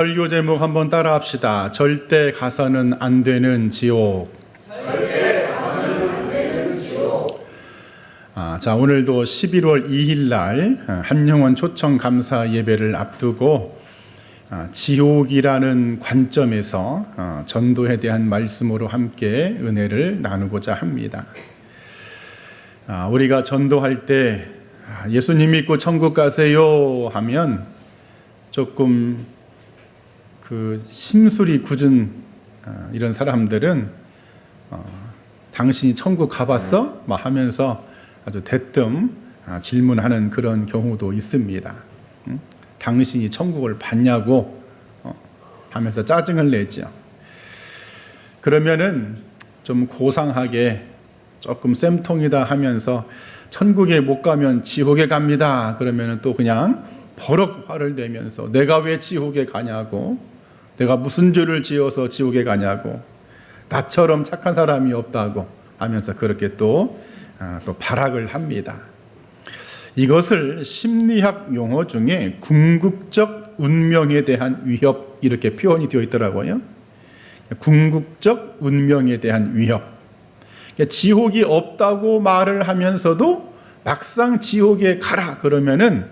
설교 제목 한번 따라 합시다. 절대 가서는 안 되는 지옥. 자, 오늘도 11월 2일 날 한영원 초청 감사 예배를 앞두고 지옥이라는 관점에서 전도에 대한 말씀으로 함께 은혜를 나누고자 합니다. 우리가 전도할 때 예수님 믿고 천국 가세요 하면 조금 심술이 굳은 이런 사람들은 당신이 천국 가봤어? 막 하면서 아주 대뜸 질문하는 그런 경우도 있습니다. 당신이 천국을 봤냐고 하면서 짜증을 내죠. 그러면은 좀 고상하게 조금 쌤통이다 하면서 천국에 못 가면 지옥에 갑니다. 그러면은 또 그냥 버럭 화를 내면서 내가 왜 지옥에 가냐고, 내가 무슨 죄를 지어서 지옥에 가냐고, 나처럼 착한 사람이 없다고 하면서 그렇게 또 발악을 합니다. 이것을 심리학 용어 중에 궁극적 운명에 대한 위협, 이렇게 표현이 되어 있더라고요. 궁극적 운명에 대한 위협. 지옥이 없다고 말을 하면서도 막상 지옥에 가라 그러면은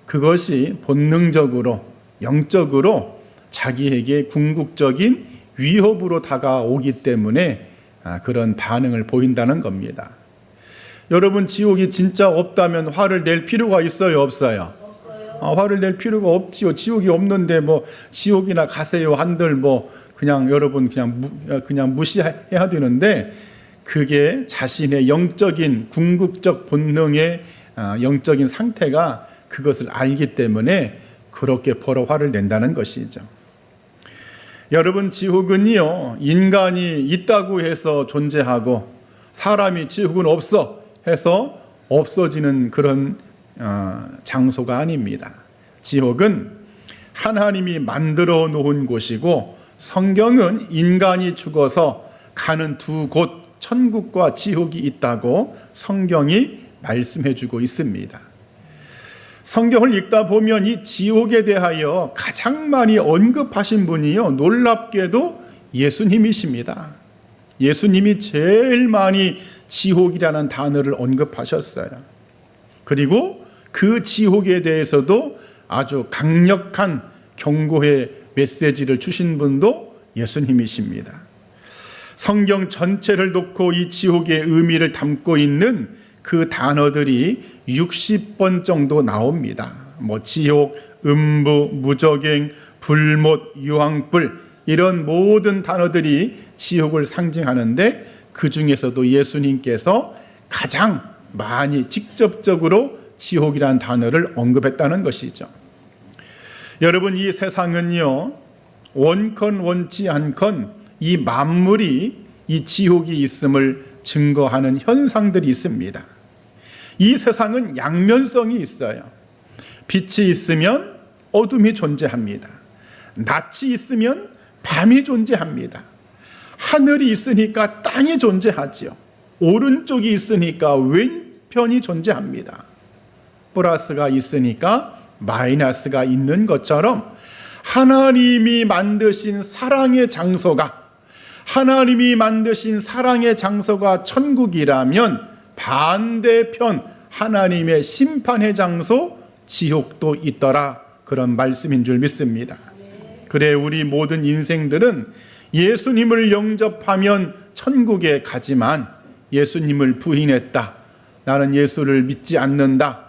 그것이 본능적으로, 영적으로 자기에게 궁극적인 위협으로 다가오기 때문에 그런 반응을 보인다는 겁니다. 여러분, 지옥이 진짜 없다면 화를 낼 필요가 있어요, 없어요? 화를 낼 필요가 없지요. 지옥이 없는데 뭐 지옥이나 가세요 한들 뭐 그냥 여러분 그냥 무시해야 되는데, 그게 자신의 영적인 궁극적 본능의 영적인 상태가 그것을 알기 때문에 그렇게 버럭 화를 낸다는 것이죠. 여러분, 지옥은요, 인간이 있다고 해서 존재하고 사람이 지옥은 없어 해서 없어지는 그런 장소가 아닙니다. 지옥은 하나님이 만들어 놓은 곳이고, 성경은 인간이 죽어서 가는 두 곳, 천국과 지옥이 있다고 성경이 말씀해 주고 있습니다. 성경을 읽다 보면 이 지옥에 대하여 가장 많이 언급하신 분이요, 놀랍게도 예수님이십니다. 예수님이 제일 많이 지옥이라는 단어를 언급하셨어요. 그리고 그 지옥에 대해서도 아주 강력한 경고의 메시지를 주신 분도 예수님이십니다. 성경 전체를 놓고 이 지옥의 의미를 담고 있는 그 단어들이 60번 정도 나옵니다. 뭐 지옥, 음부, 무저갱, 불못, 유황불, 이런 모든 단어들이 지옥을 상징하는데, 그 중에서도 예수님께서 가장 많이 직접적으로 지옥이라는 단어를 언급했다는 것이죠. 여러분, 이 세상은요, 원컨 원치 않건 이 만물이 이 지옥이 있음을 증거하는 현상들이 있습니다. 이 세상은 양면성이 있어요. 빛이 있으면 어둠이 존재합니다. 낮이 있으면 밤이 존재합니다. 하늘이 있으니까 땅이 존재하지요. 오른쪽이 있으니까 왼편이 존재합니다. 플러스가 있으니까 마이너스가 있는 것처럼, 하나님이 만드신 사랑의 장소가, 하나님이 만드신 사랑의 장소가 천국이라면 반대편 하나님의 심판의 장소 지옥도 있더라, 그런 말씀인 줄 믿습니다. 그래, 우리 모든 인생들은 예수님을 영접하면 천국에 가지만 예수님을 부인했다, 나는 예수를 믿지 않는다,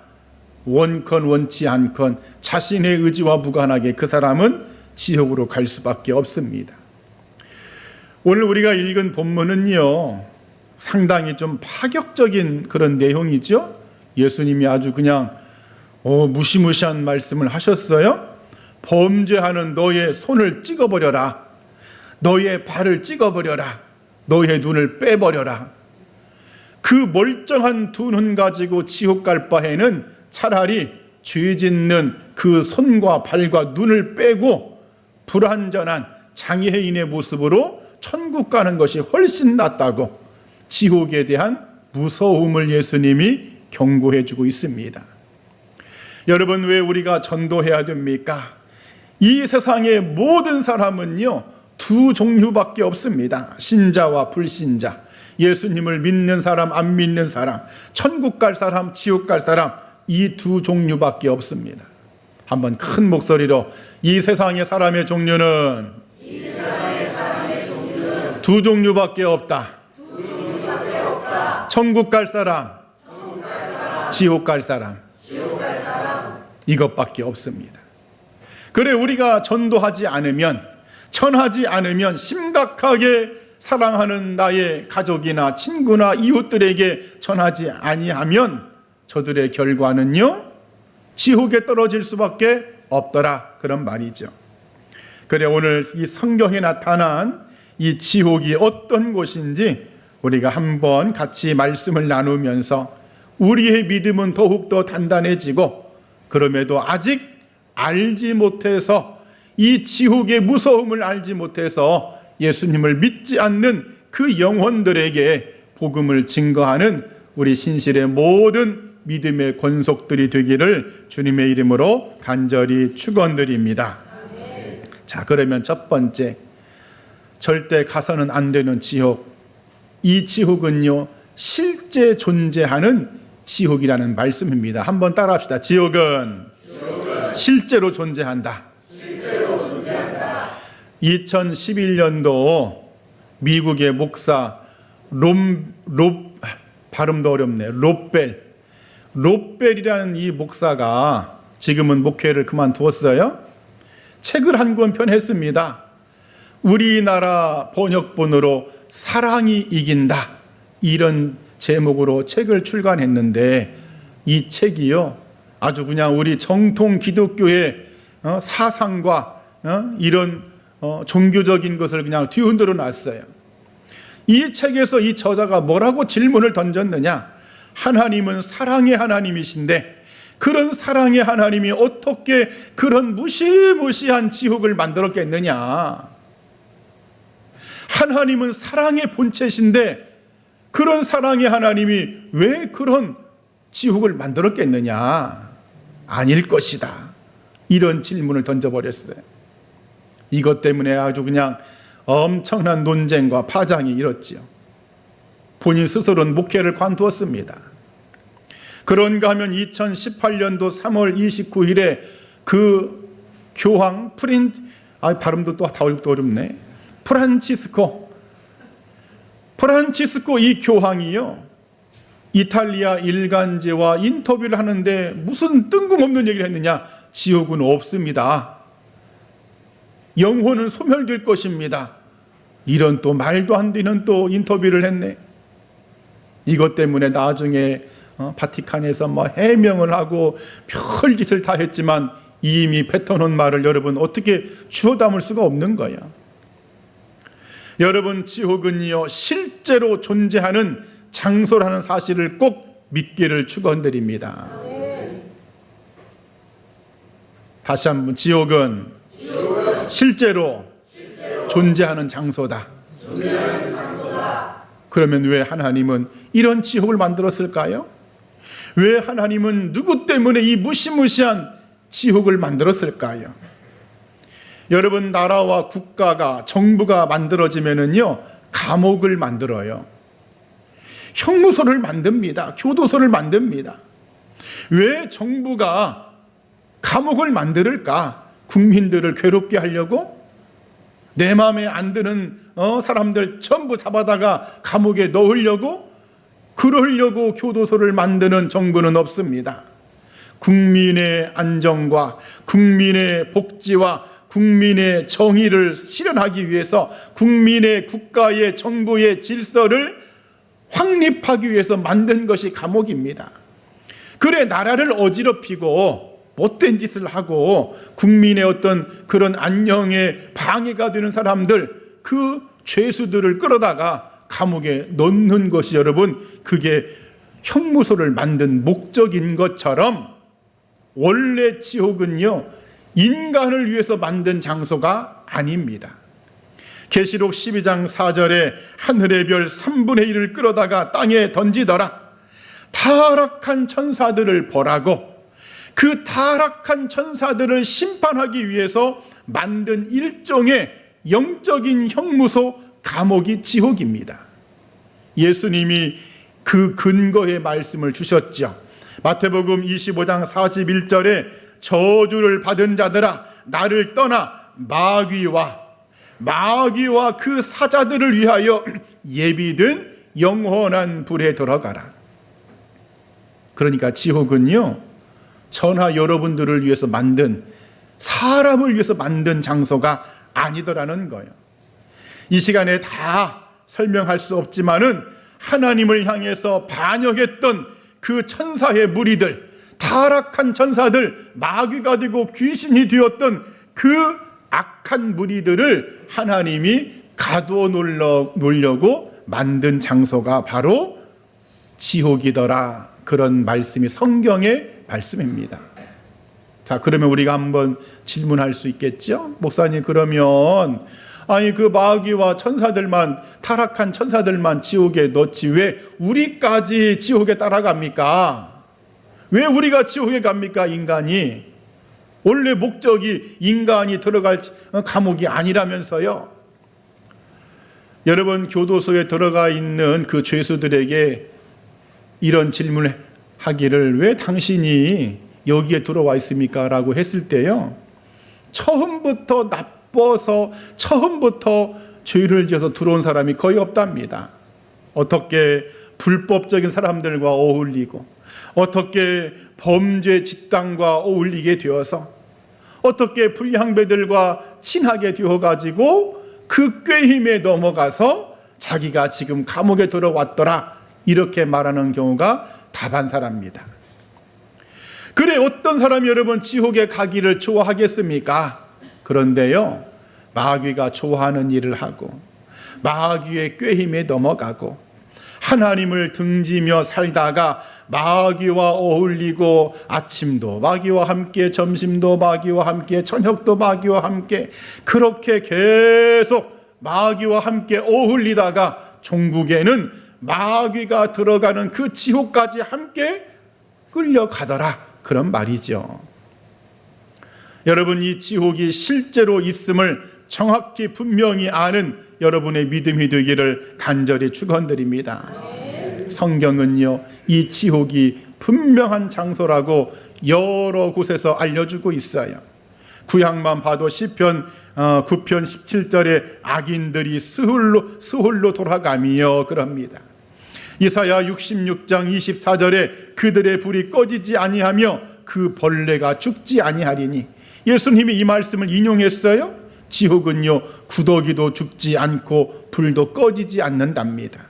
원컨 원치 않건 자신의 의지와 무관하게 그 사람은 지옥으로 갈 수밖에 없습니다. 오늘 우리가 읽은 본문은요, 상당히 좀 파격적인 그런 내용이죠. 예수님이 아주 그냥 무시무시한 말씀을 하셨어요. 범죄하는 너의 손을 찍어버려라, 너의 발을 찍어버려라, 너의 눈을 빼버려라. 그 멀쩡한 두 눈 가지고 지옥 갈 바에는 차라리 죄 짓는 그 손과 발과 눈을 빼고 불완전한 장애인의 모습으로 천국 가는 것이 훨씬 낫다고 지옥에 대한 무서움을 예수님이 경고해 주고 있습니다. 여러분, 왜 우리가 전도해야 됩니까? 이 세상의 모든 사람은요, 두 종류밖에 없습니다. 신자와 불신자, 예수님을 믿는 사람, 안 믿는 사람, 천국 갈 사람, 지옥 갈 사람, 이 두 종류밖에 없습니다. 한번 큰 목소리로 이 세상의 사람의 종류는 두 종류밖에 없다. 천국 갈 사람, 지옥 갈 사람, 이것밖에 없습니다. 그래, 우리가 전도하지 않으면, 전하지 않으면, 심각하게 사랑하는 나의 가족이나 친구나 이웃들에게 전하지 아니하면 저들의 결과는요, 지옥에 떨어질 수밖에 없더라, 그런 말이죠. 그래, 오늘 이 성경에 나타난 이 지옥이 어떤 곳인지 우리가 한번 같이 말씀을 나누면서 우리의 믿음은 더욱더 단단해지고, 그럼에도 아직 알지 못해서, 이 지옥의 무서움을 알지 못해서 예수님을 믿지 않는 그 영혼들에게 복음을 증거하는 우리 신실의 모든 믿음의 권속들이 되기를 주님의 이름으로 간절히 축원드립니다. 자, 그러면 첫 번째, 절대 가서는 안 되는 지옥. 이 지옥은요, 실제 존재하는 지옥이라는 말씀입니다. 한번 따라합시다. 지옥은 실제로 존재한다. 2011년도 미국의 목사 발음도 어렵네. 롯벨이라는 이 목사가 지금은 목회를 그만두었어요. 책을 한 권 편했습니다. 우리나라 번역본으로 사랑이 이긴다, 이런 제목으로 책을 출간했는데, 이 책이요, 아주 그냥 우리 정통 기독교의 사상과 이런 종교적인 것을 그냥 뒤흔들어 놨어요. 이 책에서 이 저자가 뭐라고 질문을 던졌느냐? 하나님은 사랑의 하나님이신데 그런 사랑의 하나님이 어떻게 그런 무시무시한 지옥을 만들었겠느냐? 하나님은 사랑의 본체신데 그런 사랑의 하나님이 왜 그런 지옥을 만들었겠느냐? 아닐 것이다, 이런 질문을 던져버렸어요. 이것 때문에 아주 그냥 엄청난 논쟁과 파장이 일었지요. 본인 스스로는 목회를 관두었습니다. 그런가 하면 2018년도 3월 29일에 그 교황 발음도 또 어렵네. 프란치스코 이 교황이요, 이탈리아 일간지와 인터뷰를 하는데 무슨 뜬금없는 얘기를 했느냐? 지옥은 없습니다. 영혼은 소멸될 것입니다. 이런 또 말도 안 되는 또 인터뷰를 했네. 이것 때문에 나중에 바티칸에서 뭐 해명을 하고 별짓을 다 했지만 이미 뱉어놓은 말을 여러분 어떻게 주워 담을 수가 없는 거야. 여러분, 지옥은요, 실제로 존재하는 장소라는 사실을 꼭 믿기를 축원드립니다. 다시 한번, 지옥은 실제로 존재하는 장소다. 그러면 왜 하나님은 이런 지옥을 만들었을까요? 왜 하나님은 누구 때문에 이 무시무시한 지옥을 만들었을까요? 여러분, 나라와 국가가, 정부가 만들어지면은요, 감옥을 만들어요. 형무소를 만듭니다. 교도소를 만듭니다. 왜 정부가 감옥을 만들까? 국민들을 괴롭게 하려고? 내 마음에 안 드는 사람들 전부 잡아다가 감옥에 넣으려고? 그러려고 교도소를 만드는 정부는 없습니다. 국민의 안정과 국민의 복지와 국민의 정의를 실현하기 위해서, 국민의 국가의 정부의 질서를 확립하기 위해서 만든 것이 감옥입니다. 그래, 나라를 어지럽히고 못된 짓을 하고 국민의 어떤 그런 안녕에 방해가 되는 사람들, 그 죄수들을 끌어다가 감옥에 넣는 것이, 여러분, 그게 형무소를 만든 목적인 것처럼, 원래 지옥은요, 인간을 위해서 만든 장소가 아닙니다. 계시록 12장 4절에 하늘의 별 3분의 1을 끌어다가 땅에 던지더라. 타락한 천사들을 벌하고 그 타락한 천사들을 심판하기 위해서 만든 일종의 영적인 형무소, 감옥이 지옥입니다. 예수님이 그 근거의 말씀을 주셨죠. 마태복음 25장 41절에 저주를 받은 자들아 나를 떠나 마귀와 그 사자들을 위하여 예비된 영원한 불에 들어가라. 그러니까 지옥은요, 저나 여러분들을 위해서 만든, 사람을 위해서 만든 장소가 아니더라는 거예요. 이 시간에 다 설명할 수 없지만은 하나님을 향해서 반역했던 그 천사의 무리들, 타락한 천사들, 마귀가 되고 귀신이 되었던 그 악한 무리들을 하나님이 가두어 놓으려고 만든 장소가 바로 지옥이더라. 그런 말씀이 성경의 말씀입니다. 자, 그러면 우리가 한번 질문할 수 있겠죠? 목사님, 그러면 아니 그 마귀와 천사들만, 타락한 천사들만 지옥에 넣지 왜 우리까지 지옥에 따라갑니까? 왜 우리가 지옥에 갑니까? 인간이 원래 목적이 인간이 들어갈 감옥이 아니라면서요. 여러분, 교도소에 들어가 있는 그 죄수들에게 이런 질문을 하기를 왜 당신이 여기에 들어와 있습니까? 라고 했을 때요, 처음부터 나빠서 처음부터 죄를 지어서 들어온 사람이 거의 없답니다. 어떻게 불법적인 사람들과 어울리고, 어떻게 범죄 집단과 어울리게 되어서, 어떻게 불량배들과 친하게 되어가지고 그 꾀힘에 넘어가서 자기가 지금 감옥에 들어왔더라, 이렇게 말하는 경우가 다반사랍니다. 그래, 어떤 사람이 여러분 지옥에 가기를 좋아하겠습니까? 그런데요, 마귀가 좋아하는 일을 하고 마귀의 꾀힘에 넘어가고 하나님을 등지며 살다가 마귀와 어울리고 아침도 마귀와 함께, 점심도 마귀와 함께, 저녁도 마귀와 함께, 그렇게 계속 마귀와 함께 어울리다가 종국에는 마귀가 들어가는 그 지옥까지 함께 끌려가더라, 그런 말이죠. 여러분, 이 지옥이 실제로 있음을 정확히 분명히 아는 여러분의 믿음이 되기를 간절히 축원드립니다. 성경은요, 이 지옥이 분명한 장소라고 여러 곳에서 알려주고 있어요. 구약만 봐도 시편 9편 17절에 악인들이 스홀로 돌아가며 그럽니다. 이사야 66장 24절에 그들의 불이 꺼지지 아니하며 그 벌레가 죽지 아니하리니, 예수님이 이 말씀을 인용했어요. 지옥은요, 구더기도 죽지 않고 불도 꺼지지 않는답니다.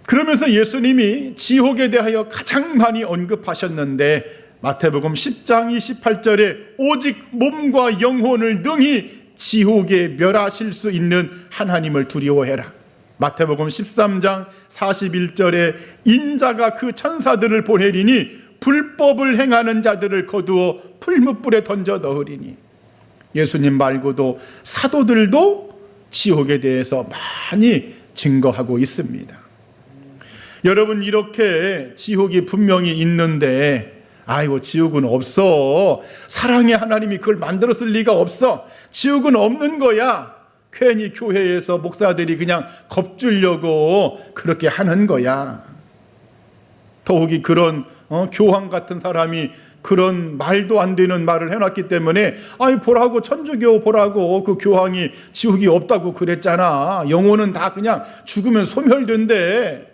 그러면서 예수님이 지옥에 대하여 가장 많이 언급하셨는데, 마태복음 10장 28절에 오직 몸과 영혼을 능히 지옥에 멸하실 수 있는 하나님을 두려워해라. 마태복음 13장 41절에 인자가 그 천사들을 보내리니 불법을 행하는 자들을 거두어 풀무불에 던져 넣으리니, 예수님 말고도 사도들도 지옥에 대해서 많이 증거하고 있습니다. 여러분, 이렇게 지옥이 분명히 있는데 아이고 지옥은 없어, 사랑의 하나님이 그걸 만들었을 리가 없어, 지옥은 없는 거야, 괜히 교회에서 목사들이 그냥 겁주려고 그렇게 하는 거야. 더욱이 그런 교황 같은 사람이 그런 말도 안 되는 말을 해놨기 때문에 아이 보라고, 천주교 보라고, 그 교황이 지옥이 없다고 그랬잖아, 영혼은 다 그냥 죽으면 소멸된대.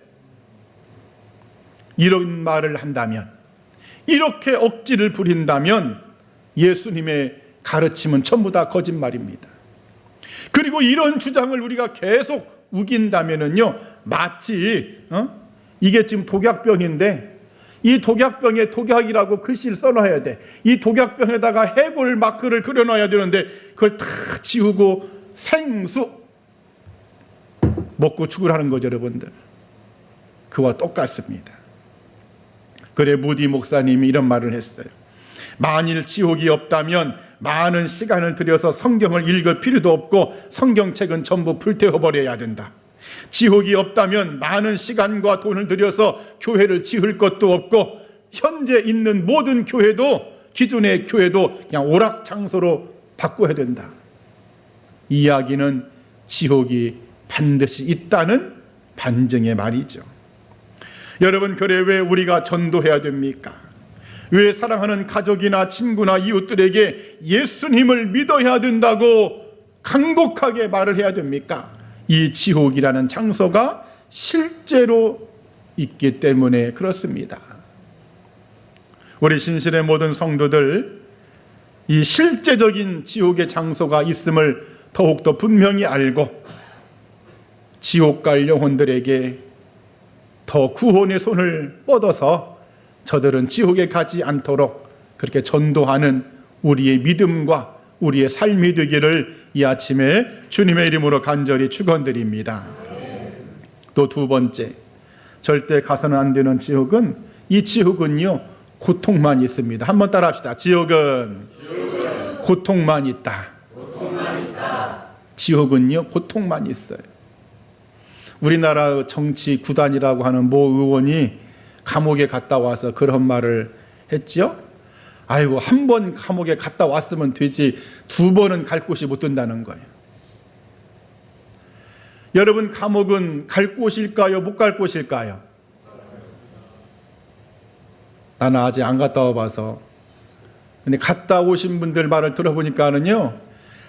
이런 말을 한다면, 이렇게 억지를 부린다면 예수님의 가르침은 전부 다 거짓말입니다. 그리고 이런 주장을 우리가 계속 우긴다면은요, 마치 이게 지금 독약병인데 이 독약병에 독약이라고 글씨를 써놔야 돼. 이 독약병에다가 해골 마크를 그려놔야 되는데 그걸 다 지우고 생수 먹고 죽으라는 거죠, 여러분들. 그와 똑같습니다. 그래, 무디 목사님이 이런 말을 했어요. 만일 지옥이 없다면 많은 시간을 들여서 성경을 읽을 필요도 없고 성경책은 전부 불태워버려야 된다. 지옥이 없다면 많은 시간과 돈을 들여서 교회를 지을 것도 없고 현재 있는 모든 교회도 기존의 교회도 그냥 오락 장소로 바꿔야 된다. 이 이야기는 지옥이 반드시 있다는 반증의 말이죠. 여러분, 그래 왜 우리가 전도해야 됩니까? 왜 사랑하는 가족이나 친구나 이웃들에게 예수님을 믿어야 된다고 간곡하게 말을 해야 됩니까? 이 지옥이라는 장소가 실제로 있기 때문에 그렇습니다. 우리 신실의 모든 성도들, 이 실제적인 지옥의 장소가 있음을 더욱더 분명히 알고 지옥 갈 영혼들에게 더 구원의 손을 뻗어서 저들은 지옥에 가지 않도록 그렇게 전도하는 우리의 믿음과 우리의 삶이 되기를 이 아침에 주님의 이름으로 간절히 축원드립니다. 또 두 번째, 절대 가서는 안 되는 지옥은, 이 지옥은요 고통만 있습니다. 한번 따라합시다. 지옥은 고통만 있다. 지옥은요 고통만 있어요. 우리나라 정치 구단이라고 하는 모 의원이 감옥에 갔다 와서 그런 말을 했지요. 아이고, 한 번 감옥에 갔다 왔으면 되지 두 번은 갈 곳이 못 된다는 거예요. 여러분, 감옥은 갈 곳일까요? 못 갈 곳일까요? 나는 아직 안 갔다 와봐서. 근데 갔다 오신 분들 말을 들어보니까는요,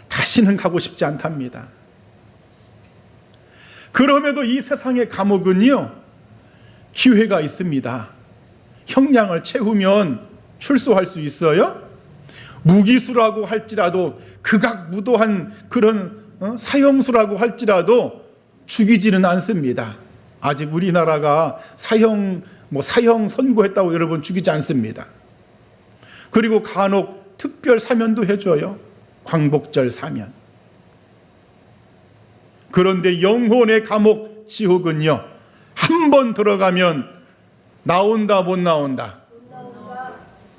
다시는 가고 싶지 않답니다. 그럼에도 이 세상의 감옥은요, 기회가 있습니다. 형량을 채우면 출소할 수 있어요. 무기수라고 할지라도, 극악무도한 그런 사형수라고 할지라도 죽이지는 않습니다. 아직 우리나라가 사형 선고했다고 여러분 죽이지 않습니다. 그리고 간혹 특별 사면도 해줘요. 광복절 사면. 그런데 영혼의 감옥 지옥은요, 한 번 들어가면 나온다 못 나온다?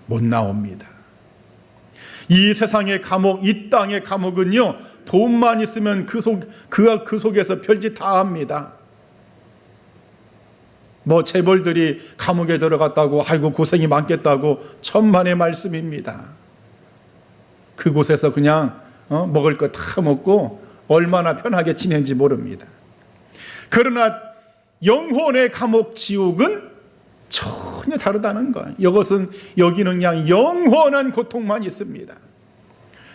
못 나옵니다. 이 세상의 감옥, 이 땅의 감옥은요, 돈만 있으면 그 속에서 별짓 다 합니다. 뭐 재벌들이 감옥에 들어갔다고 아이고 고생이 많겠다고 천만의 말씀입니다. 그곳에서 그냥 먹을 거 다 먹고 얼마나 편하게 지낸지 모릅니다. 그러나 영혼의 감옥 지옥은 전혀 다르다는 거예요. 여기는 그냥 영원한 고통만 있습니다.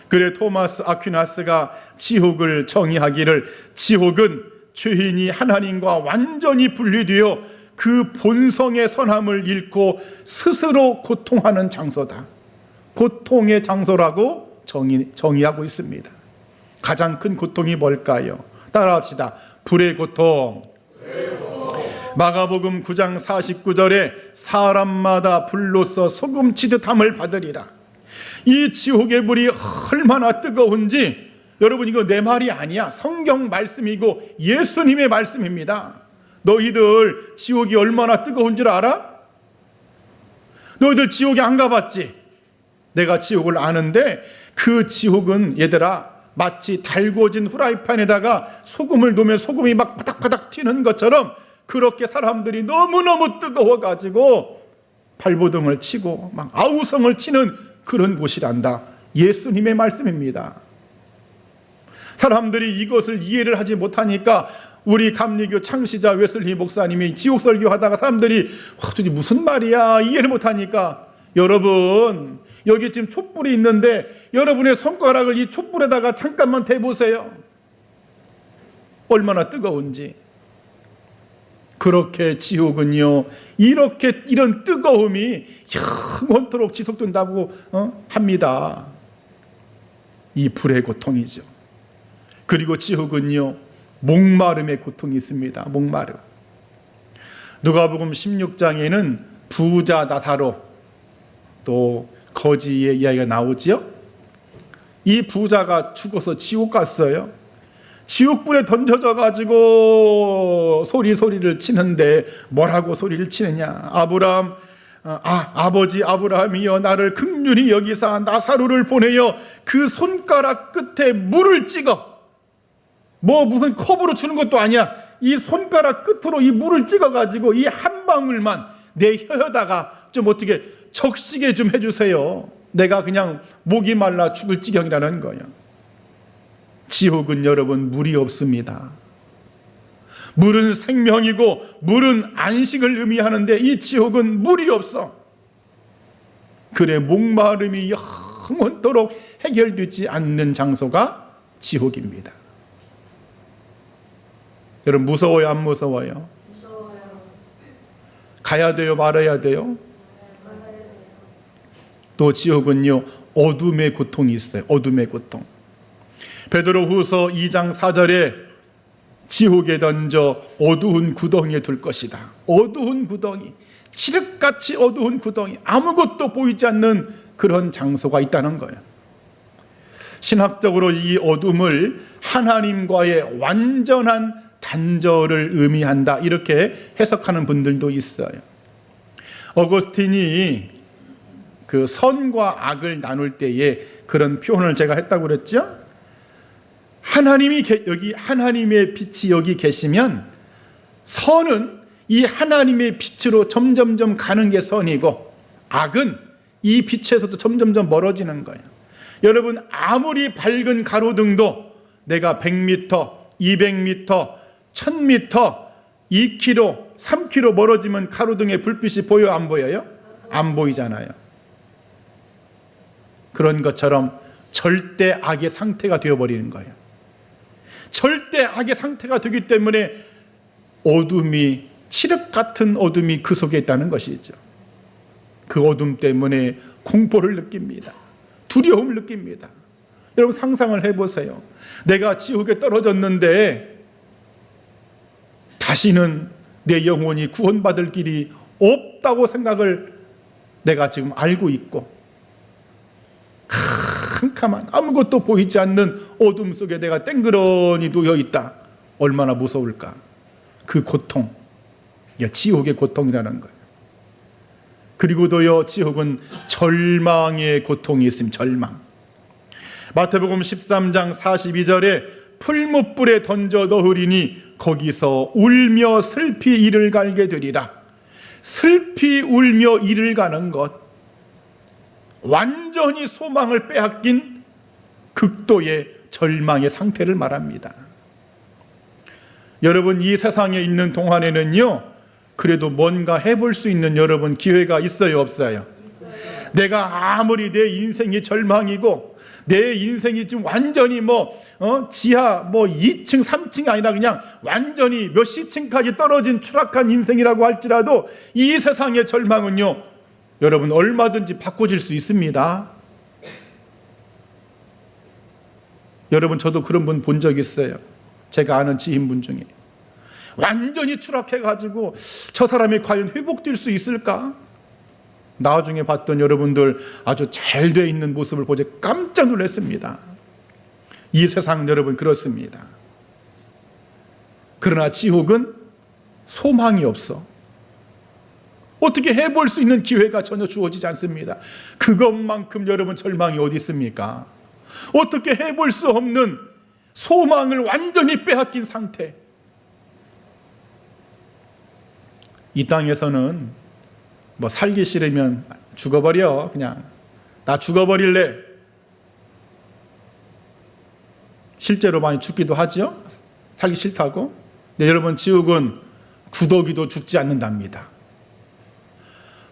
그래 토마스 아퀴나스가 지옥을 정의하기를, 지옥은 죄인이 하나님과 완전히 분리되어 그 본성의 선함을 잃고 스스로 고통하는 장소다. 고통의 장소라고 정의하고 있습니다. 가장 큰 고통이 뭘까요? 따라합시다. 불의 고통. 마가복음 9장 49절에 사람마다 불로써 소금치듯함을 받으리라. 이 지옥의 불이 얼마나 뜨거운지, 여러분 이거 내 말이 아니야. 성경 말씀이고 예수님의 말씀입니다. 너희들 지옥이 얼마나 뜨거운 줄 알아? 너희들 지옥에 안 가봤지? 내가 지옥을 아는데, 그 지옥은 얘들아 마치 달궈진 후라이팬에다가 소금을 넣으면 소금이 막 바닥바닥 튀는 것처럼 그렇게 사람들이 너무너무 뜨거워가지고 발버둥을 치고 막 아우성을 치는 그런 곳이란다. 예수님의 말씀입니다. 사람들이 이것을 이해를 하지 못하니까 우리 감리교 창시자 웨슬리 목사님이 지옥 설교하다가 사람들이 도대체 무슨 말이야 이해를 못하니까, 여러분 여기 지금 촛불이 있는데 여러분의 손가락을 이 촛불에다가 잠깐만 대보세요. 얼마나 뜨거운지. 그렇게 지옥은요, 이런 뜨거움이 영원토록 지속된다고 합니다. 이 불의 고통이죠. 그리고 지옥은요, 목마름의 고통이 있습니다. 목마름. 누가복음 16장에는 부자 나사로, 또 거지의 이야기가 나오지요. 이 부자가 죽어서 지옥 갔어요. 지옥불에 던져져 가지고 소리를 치는데 뭐라고 소리를 치느냐? 아버지 아브라함이여, 나를 긍휼히 여기사 나사로를 보내어 그 손가락 끝에 물을 찍어. 무슨 컵으로 주는 것도 아니야. 이 손가락 끝으로 이 물을 찍어 가지고 이 한 방울만 내 혀에다가 좀 어떻게 적시게 좀 해주세요. 내가 그냥 목이 말라 죽을 지경이라는 거예요. 지옥은 여러분 물이 없습니다. 물은 생명이고 물은 안식을 의미하는데 이 지옥은 물이 없어. 그래 목마름이 영원토록 해결되지 않는 장소가 지옥입니다. 여러분 무서워요, 안 무서워요? 무서워요. 가야 돼요, 말아야 돼요? 또 지옥은요 어둠의 고통이 있어요. 어둠의 고통. 베드로후서 2장 4절에 지옥에 던져 어두운 구덩이에 둘 것이다. 어두운 구덩이, 칠흑같이 어두운 구덩이, 아무것도 보이지 않는 그런 장소가 있다는 거예요. 신학적으로 이 어둠을 하나님과의 완전한 단절을 의미한다, 이렇게 해석하는 분들도 있어요. 어거스틴이 그 선과 악을 나눌 때에 그런 표현을 제가 했다고 그랬죠. 하나님이 여기, 하나님의 빛이 여기 계시면 선은 이 하나님의 빛으로 점점점 가는 게 선이고, 악은 이 빛에서도 점점점 멀어지는 거예요. 여러분 아무리 밝은 가로등도 내가 100m, 200m, 1000m, 2km, 3km 멀어지면 가로등의 불빛이 보여요, 안 보여요? 안 보이잖아요. 그런 것처럼 절대 악의 상태가 되어버리는 거예요. 절대 악의 상태가 되기 때문에 어둠이, 칠흑 같은 어둠이 그 속에 있다는 것이죠. 그 어둠 때문에 공포를 느낍니다. 두려움을 느낍니다. 여러분 상상을 해보세요. 내가 지옥에 떨어졌는데 다시는 내 영혼이 구원받을 길이 없다고 생각을 내가 지금 알고 있고, 캄캄한 아무것도 보이지 않는 어둠 속에 내가 땡그러니 놓여 있다. 얼마나 무서울까. 그 고통, 지옥의 고통이라는 거예요. 그리고도요 지옥은 절망의 고통이 있습니다. 절망. 마태복음 13장 42절에 풀무불에 던져 넣으리니 거기서 울며 슬피 이를 갈게 되리라. 슬피 울며 이를 가는 것, 완전히 소망을 빼앗긴 극도의 절망의 상태를 말합니다. 여러분 이 세상에 있는 동안에는요 그래도 뭔가 해볼 수 있는 여러분 기회가 있어요, 없어요? 있어요. 내가 아무리 내 인생이 절망이고 내 인생이 지금 완전히 지하 2층 3층이 아니라 그냥 완전히 몇십 층까지 떨어진 추락한 인생이라고 할지라도 이 세상의 절망은요 여러분 얼마든지 바꿔질 수 있습니다. 여러분 저도 그런 분 본 적 있어요. 제가 아는 지인분 중에 완전히 추락해가지고 저 사람이 과연 회복될 수 있을까? 나중에 봤던 여러분들 아주 잘 돼 있는 모습을 보자 깜짝 놀랐습니다. 이 세상 여러분 그렇습니다. 그러나 지옥은 소망이 없어. 어떻게 해볼 수 있는 기회가 전혀 주어지지 않습니다. 그것만큼 여러분 절망이 어디 있습니까? 어떻게 해볼 수 없는 소망을 완전히 빼앗긴 상태. 이 땅에서는 살기 싫으면 죽어버려. 그냥 나 죽어버릴래. 실제로 많이 죽기도 하죠. 살기 싫다고. 근데 여러분 지옥은 구더기도 죽지 않는답니다.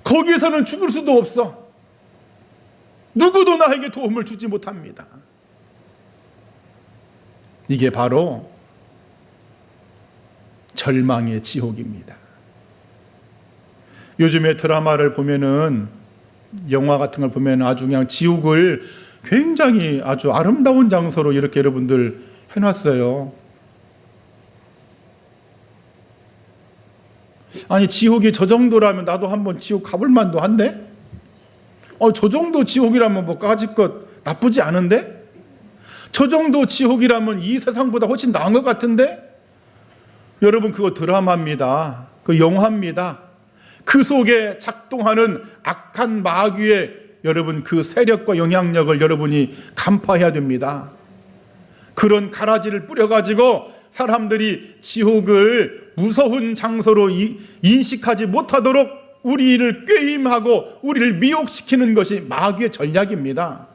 거기에서는 죽을 수도 없어. 누구도 나에게 도움을 주지 못합니다. 이게 바로 절망의 지옥입니다. 요즘에 드라마를 보면은, 영화 같은 걸 보면 아주 그냥 지옥을 굉장히 아주 아름다운 장소로 이렇게 여러분들 해놨어요. 아니 지옥이 저 정도라면 나도 한번 지옥 가볼 만도 한데? 저 정도 지옥이라면 까짓것 나쁘지 않은데? 저 정도 지옥이라면 이 세상보다 훨씬 나은 것 같은데? 여러분 그거 드라마입니다. 그 영화입니다. 그 속에 작동하는 악한 마귀의 여러분 그 세력과 영향력을 여러분이 간파해야 됩니다. 그런 가라지를 뿌려가지고 사람들이 지옥을 무서운 장소로 인식하지 못하도록 우리를 꾀임하고 우리를 미혹시키는 것이 마귀의 전략입니다.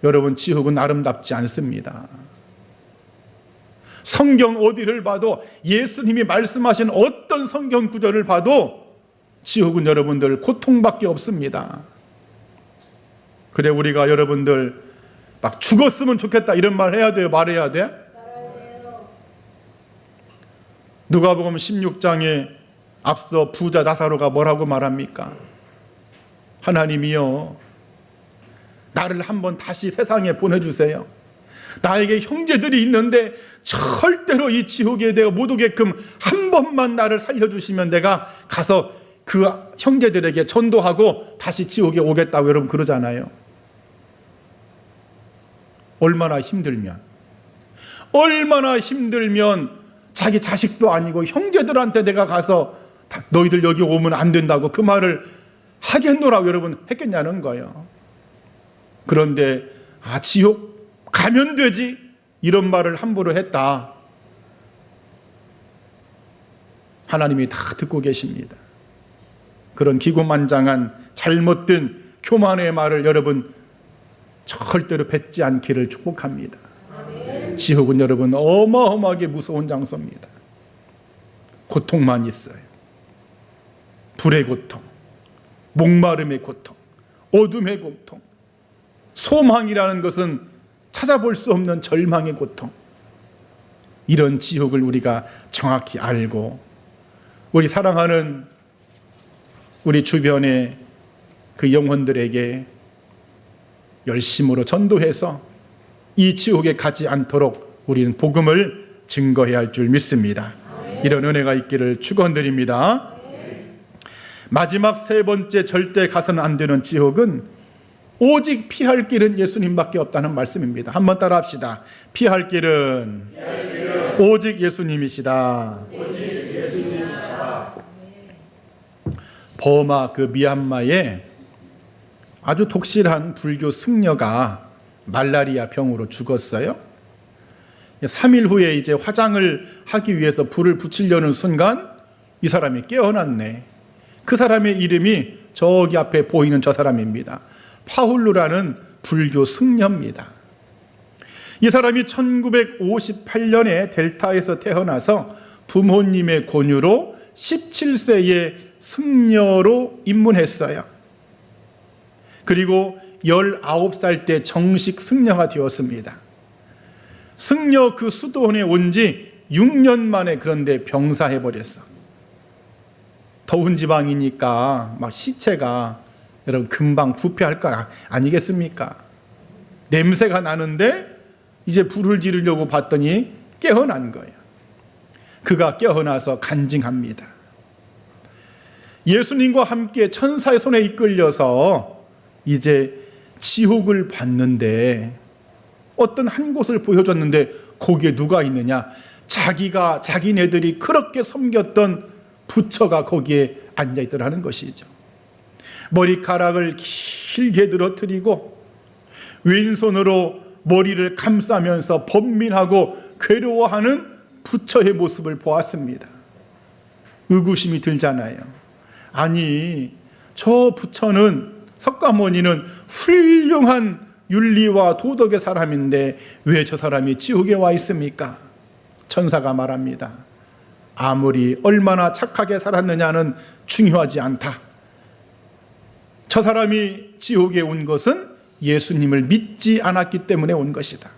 여러분, 지옥은 아름답지 않습니다. 성경 어디를 봐도, 예수님이 말씀하신 어떤 성경 구절을 봐도 지옥은 여러분들 고통밖에 없습니다. 그래, 우리가 여러분들 막 죽었으면 좋겠다 이런 말 해야 돼요? 말해야 돼? 누가복음 16장에 앞서 부자 나사로가 뭐라고 말합니까? 하나님이여, 나를 한번 다시 세상에 보내주세요. 나에게 형제들이 있는데 절대로 이 지옥에 내가 못 오게끔 한 번만 나를 살려주시면 내가 가서 그 형제들에게 전도하고 다시 지옥에 오겠다고 여러분 그러잖아요. 얼마나 힘들면 자기 자식도 아니고 형제들한테 내가 가서 너희들 여기 오면 안 된다고 그 말을 하겠노라고 여러분 했겠냐는 거예요. 그런데 지옥 가면 되지 이런 말을 함부로 했다. 하나님이 다 듣고 계십니다. 그런 기고만장한 잘못된 교만의 말을 여러분 절대로 뱉지 않기를 축복합니다. 지옥은 여러분 어마어마하게 무서운 장소입니다. 고통만 있어요. 불의 고통, 목마름의 고통, 어둠의 고통, 소망이라는 것은 찾아볼 수 없는 절망의 고통. 이런 지옥을 우리가 정확히 알고 우리 사랑하는 우리 주변의 그 영혼들에게 열심으로 전도해서 이 지옥에 가지 않도록 우리는 복음을 증거해야 할 줄 믿습니다. 이런 은혜가 있기를 축원드립니다. 마지막 세 번째 절대 가서는 안 되는 지옥은 오직 피할 길은 예수님밖에 없다는 말씀입니다. 한번 따라 합시다. 피할 길은 오직 예수님이시다. 버마 그 미얀마에 아주 독실한 불교 승려가 말라리아 병으로 죽었어요. 3일 후에 이제 화장을 하기 위해서 불을 붙이려는 순간 이 사람이 깨어났네. 그 사람의 이름이 저기 앞에 보이는 저 사람입니다. 파울루라는 불교 승려입니다. 이 사람이 1958년에 델타에서 태어나서 부모님의 권유로 17세에 승려로 입문했어요. 그리고 19살 때 정식 승려가 되었습니다. 승려 그 수도원에 온 지 6년 만에 그런데 병사해버렸어. 더운 지방이니까 막 시체가 여러분 금방 부패할 거 아니겠습니까? 냄새가 나는데 이제 불을 지르려고 봤더니 깨어난 거예요. 그가 깨어나서 간증합니다. 예수님과 함께 천사의 손에 이끌려서 이제 지옥을 봤는데 어떤 한 곳을 보여줬는데 거기에 누가 있느냐? 자기네들이 그렇게 섬겼던 부처가 거기에 앉아있더라는 것이죠. 머리카락을 길게 늘어뜨리고 왼손으로 머리를 감싸면서 번민하고 괴로워하는 부처의 모습을 보았습니다. 의구심이 들잖아요. 아니, 저 부처는, 석가모니는 훌륭한 윤리와 도덕의 사람인데 왜 저 사람이 지옥에 와 있습니까? 천사가 말합니다. 아무리 얼마나 착하게 살았느냐는 중요하지 않다. 저 사람이 지옥에 온 것은 예수님을 믿지 않았기 때문에 온 것이다.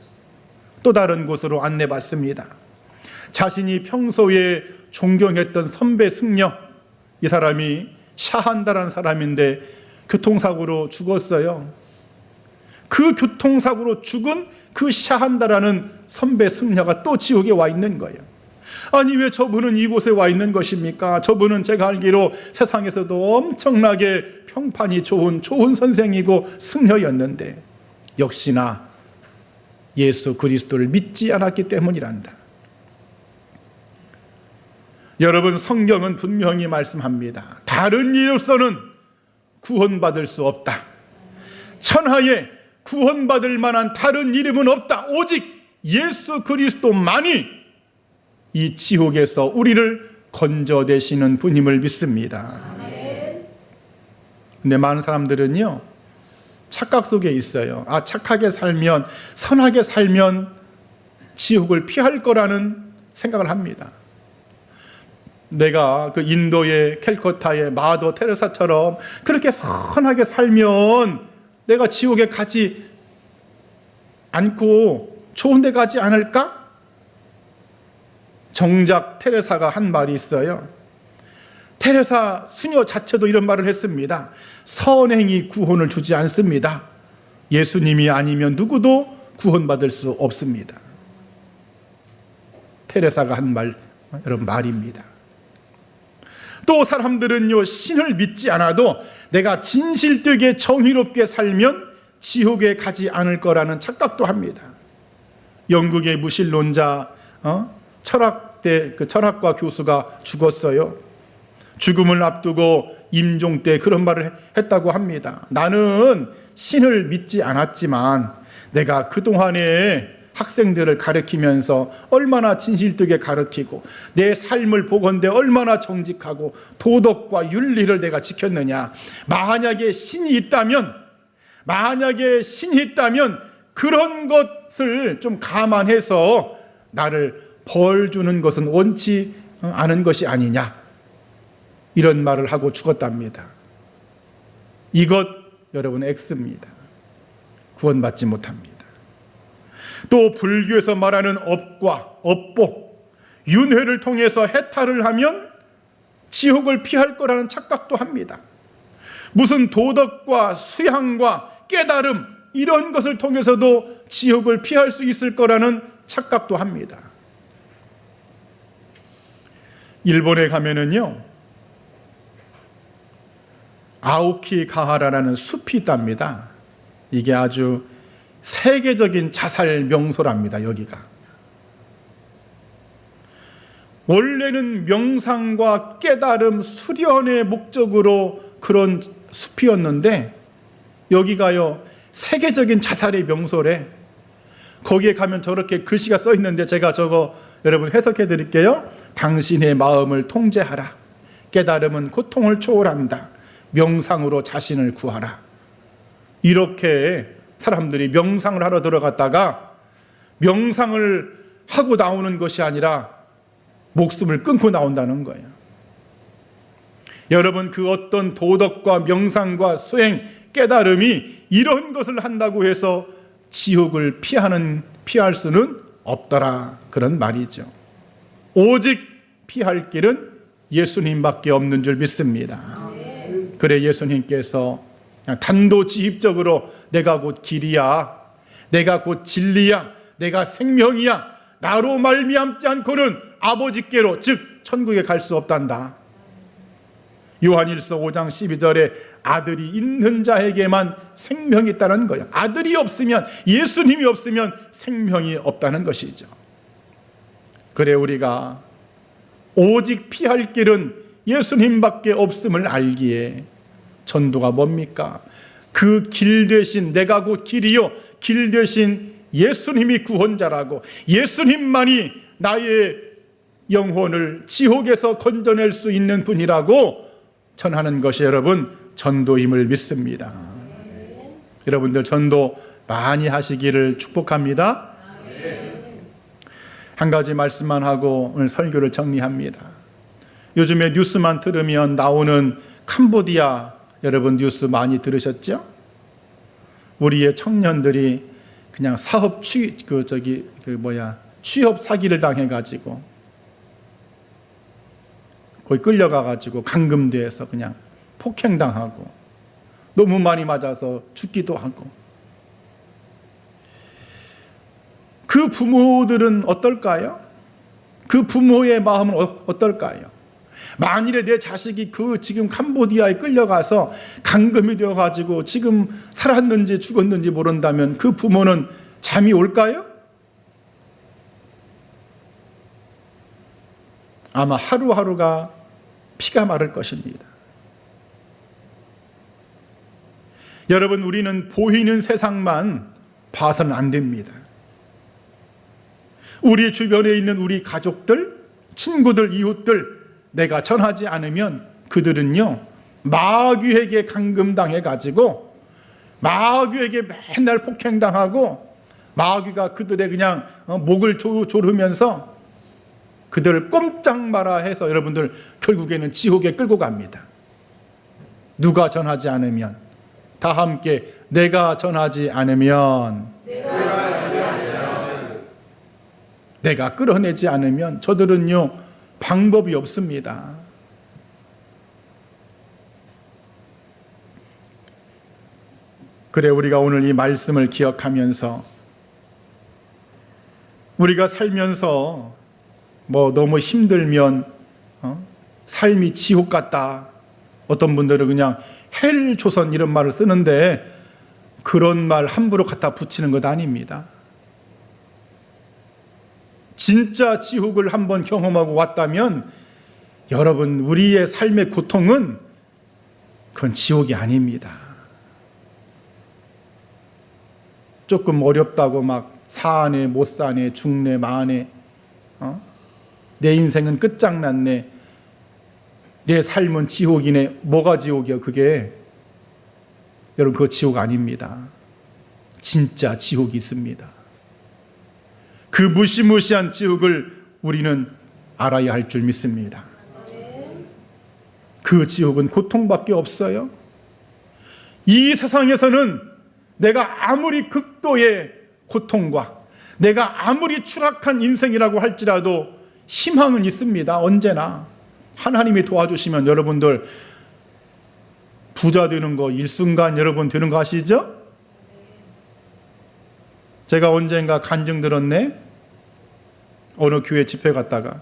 또 다른 곳으로 안내받습니다. 자신이 평소에 존경했던 선배 승려, 이 사람이 샤한다라는 사람인데 교통사고로 죽었어요. 그 교통사고로 죽은 그 샤한다라는 선배 승려가 또 지옥에 와 있는 거예요. 아니, 왜 저분은 이곳에 와 있는 것입니까? 저분은 제가 알기로 세상에서도 엄청나게 평판이 좋은 선생이고 승려였는데 역시나 예수 그리스도를 믿지 않았기 때문이란다. 여러분, 성경은 분명히 말씀합니다. 다른 이로서는 구원받을 수 없다. 천하에 구원받을 만한 다른 이름은 없다. 오직 예수 그리스도만이 이 지옥에서 우리를 건져내시는 분임을 믿습니다. 근데 많은 사람들은요, 착각 속에 있어요. 착하게 살면, 선하게 살면 지옥을 피할 거라는 생각을 합니다. 내가 그 인도의 캘커타의 마더 테레사처럼 그렇게 선하게 살면 내가 지옥에 가지 않고 좋은 데 가지 않을까? 정작 테레사가 한 말이 있어요. 테레사 수녀 자체도 이런 말을 했습니다. 선행이 구원을 주지 않습니다. 예수님이 아니면 누구도 구원받을 수 없습니다. 테레사가 한 말, 여러분, 말입니다. 또 사람들은요, 신을 믿지 않아도 내가 진실되게 정의롭게 살면 지옥에 가지 않을 거라는 착각도 합니다. 영국의 무신론자 철학대 그 철학과 교수가 죽었어요. 죽음을 앞두고 임종 때 그런 말을 했다고 합니다. 나는 신을 믿지 않았지만 내가 그동안에 학생들을 가르치면서 얼마나 진실되게 가르치고 내 삶을 보건대 얼마나 정직하고 도덕과 윤리를 내가 지켰느냐. 만약에 신이 있다면 그런 것을 좀 감안해서 나를 벌 주는 것은 원치 않은 것이 아니냐, 이런 말을 하고 죽었답니다. 이것 여러분 X입니다. 구원받지 못합니다. 또 불교에서 말하는 업과 업복, 윤회를 통해서 해탈을 하면 지옥을 피할 거라는 착각도 합니다. 무슨 도덕과 수양과 깨달음, 이런 것을 통해서도 지옥을 피할 수 있을 거라는 착각도 합니다. 일본에 가면은요, 아오키가하라라는 숲이 있답니다. 이게 아주 세계적인 자살 명소랍니다. 여기가 원래는 명상과 깨달음, 수련의 목적으로 그런 숲이었는데 여기가요, 세계적인 자살의 명소래. 거기에 가면 저렇게 글씨가 써 있는데 제가 저거 여러분 해석해 드릴게요. 당신의 마음을 통제하라. 깨달음은 고통을 초월한다. 명상으로 자신을 구하라. 이렇게 사람들이 명상을 하러 들어갔다가 명상을 하고 나오는 것이 아니라 목숨을 끊고 나온다는 거예요. 여러분, 그 어떤 도덕과 명상과 수행, 깨달음이 이런 것을 한다고 해서 지옥을 피할 수는 없더라, 그런 말이죠. 오직 피할 길은 예수님밖에 없는 줄 믿습니다. 그래 예수님께서 그냥 단도직입적으로 내가 곧 길이야, 내가 곧 진리야, 내가 생명이야, 나로 말미암지 않고는 아버지께로, 즉 천국에 갈 수 없단다. 요한일서 5장 12절에 아들이 있는 자에게만 생명이 있다는 거예요. 아들이 없으면, 예수님이 없으면 생명이 없다는 것이죠. 그래 우리가 오직 피할 길은 예수님밖에 없음을 알기에 전도가 뭡니까? 그 길 대신, 내가 곧 길이요, 길 대신 예수님이 구원자라고, 예수님만이 나의 영혼을 지옥에서 건져낼 수 있는 분이라고 전하는 것이 여러분 전도임을 믿습니다. 여러분들 전도 많이 하시기를 축복합니다. 한 가지 말씀만 하고 오늘 설교를 정리합니다. 요즘에 뉴스만 들으면 나오는 캄보디아, 여러분 뉴스 많이 들으셨죠? 우리의 청년들이 그냥 취업 사기를 당해가지고 거기 끌려가가지고 감금돼서 그냥 폭행당하고 너무 많이 맞아서 죽기도 하고. 그 부모들은 어떨까요? 그 부모의 마음은 어떨까요? 만일에 내 자식이 지금 캄보디아에 끌려가서 감금이 되어가지고 지금 살았는지 죽었는지 모른다면 그 부모는 잠이 올까요? 아마 하루하루가 피가 마를 것입니다. 여러분, 우리는 보이는 세상만 봐서는 안 됩니다. 우리 주변에 있는 우리 가족들, 친구들, 이웃들 내가 전하지 않으면 그들은요 마귀에게 감금당해가지고 마귀에게 맨날 폭행당하고 마귀가 그들의 그냥 목을 조르면서 그들을 꼼짝 마라 해서 여러분들 결국에는 지옥에 끌고 갑니다. 누가 전하지 않으면, 다 함께 내가 전하지 않으면, 내가 끌어내지 않으면 저들은요 방법이 없습니다. 그래, 우리가 오늘 이 말씀을 기억하면서 우리가 살면서 너무 힘들면 삶이 지옥 같다, 어떤 분들은 그냥 헬조선 이런 말을 쓰는데 그런 말 함부로 갖다 붙이는 것 아닙니다. 진짜 지옥을 한번 경험하고 왔다면 여러분, 우리의 삶의 고통은 그건 지옥이 아닙니다. 조금 어렵다고 막 사네 못 사네 죽네 마네, 내 인생은 끝장났네, 내 삶은 지옥이네. 뭐가 지옥이야 그게? 여러분, 그거 지옥 아닙니다. 진짜 지옥이 있습니다. 그 무시무시한 지옥을 우리는 알아야 할 줄 믿습니다. 그 지옥은 고통밖에 없어요. 이 세상에서는 내가 아무리 극도의 고통과 내가 아무리 추락한 인생이라고 할지라도 희망은 있습니다. 언제나 하나님이 도와주시면 여러분들 부자 되는 거 일순간 여러분 되는 거 아시죠? 제가 언젠가 간증 들었네. 어느 교회 집회 갔다가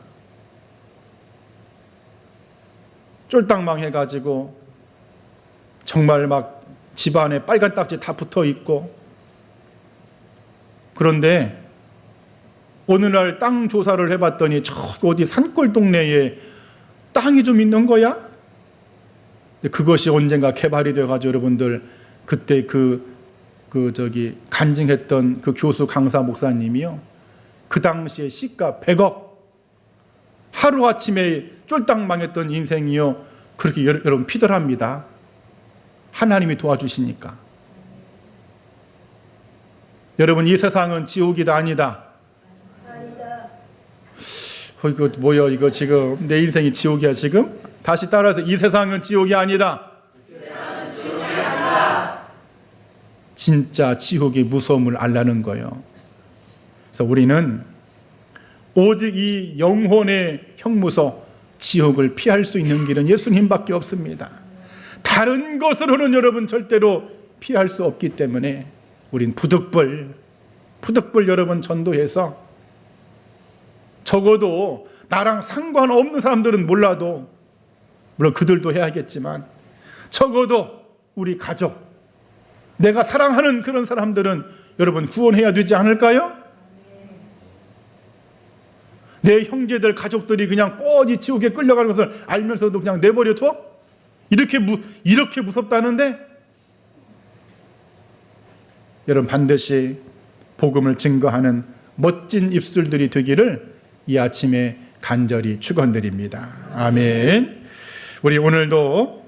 쫄딱망 해가지고 정말 막 집안에 빨간 딱지 다 붙어 있고, 그런데 어느 날 땅 조사를 해봤더니 저 어디 산골 동네에 땅이 좀 있는 거야? 그것이 언젠가 개발이 돼가지고 여러분들 그때 간증했던 그 교수 강사 목사님이요, 그 당시에 시가 100억, 하루아침에 쫄딱 망했던 인생이요, 그렇게 여러분 피들합니다. 하나님이 도와주시니까. 여러분, 이 세상은 지옥이다 아니다? 아니다. 이거 뭐야, 이거 지금 내 인생이 지옥이야 지금? 다시 따라서, 이 세상은 지옥이 아니다. 진짜 지옥의 무서움을 알라는 거예요. 그래서 우리는 오직 이 영혼의 형무소 지옥을 피할 수 있는 길은 예수님밖에 없습니다. 다른 것으로는 여러분 절대로 피할 수 없기 때문에 우린 부득불 여러분 전도해서, 적어도 나랑 상관없는 사람들은 몰라도, 물론 그들도 해야겠지만 적어도 우리 가족, 내가 사랑하는 그런 사람들은 여러분 구원해야 되지 않을까요? 내 형제들, 가족들이 그냥 뻔히 지옥에 끌려가는 것을 알면서도 그냥 내버려 둬? 이렇게 무섭다는데? 여러분, 반드시 복음을 증거하는 멋진 입술들이 되기를 이 아침에 간절히 축원드립니다. 아멘. 우리 오늘도